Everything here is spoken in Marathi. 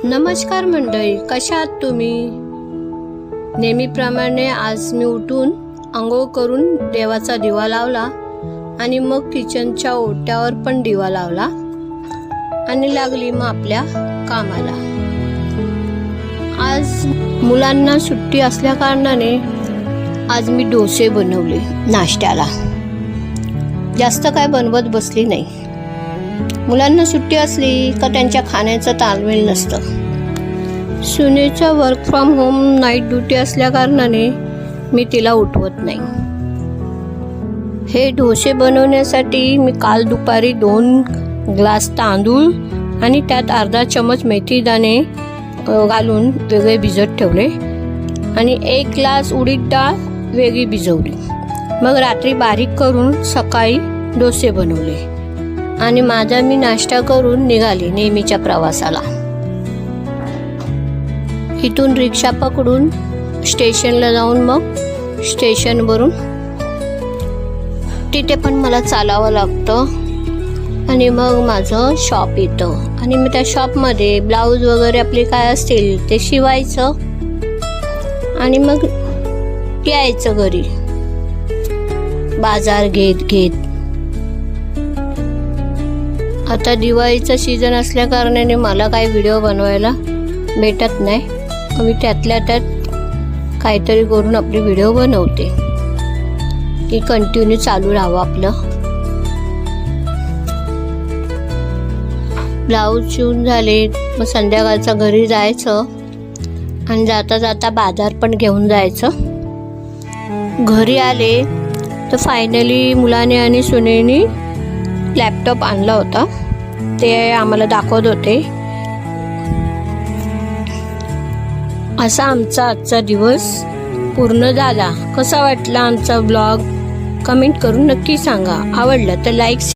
नमस्कार मंडळी, कशा आहात तुम्ही? नेहमीप्रमाणे आज मी उठून अंघोळ करून देवाचा दिवा लावला आणि मग किचनच्या ओट्यावर पण दिवा लावला आणि लागली मग आपल्या कामाला. आज मुलांना सुट्टी असल्या कारणाने आज मी डोसे बनवले नाश्त्याला. जास्त काय बनवत बसली नाही. मुलांना सुट्टी असली का त्यांच्या खाण्याचं ताळमेळ नसतं. सुनेचा work from home night duty असल्या कारणाने मी तिला उठवत नाही. हे डोसे बनवण्यासाठी मी काल दुपारी 2 ग्लास तांदूळ आणि त्यात अर्धा चमच मेथी दाणे घालून वेगळे भिजत ठेवले आणि 1 ग्लास उडीद डाळ वेगळी भिजवली. मग रात्री बारीक करून सकाळी डोसे बनवले आणि माझा मी नाश्ता करून निघाले नेहमीच्या प्रवासाला. इथून रिक्षा पकडून स्टेशनला जाऊन मग स्टेशनवरून तिथे पण मला चालावं लागतं आणि मग माझं शॉप येतं आणि मी त्या शॉपमध्ये ब्लाऊज वगैरे आपले काय असतील ते शिवायचं आणि मग यायचं घरी बाजार घेत. आता दिवाळीचा सीझन असल्या कारणाने मला काही व्हिडिओ बनवायला भेटत नाही. मी त्यातल्या त्यात काहीतरी करून आपली व्हिडिओ बनवते की कंटिन्यू चालू राहावं आपलं. ब्लाऊज शिवून झाले मग संध्याकाळचं घरी जायचं आणि जाता जाता बाजार पण घेऊन जायचं. घरी आले तर फायनली मुलाने आणि सुनेनी लॅपटॉप आणला होता, ते आम्हाला दाखवत होते. असा आमचा आजचा दिवस पूर्ण झाला. कसा वाटला आमचा ब्लॉग कमेंट करून नक्की सांगा. आवडलं तर लाईक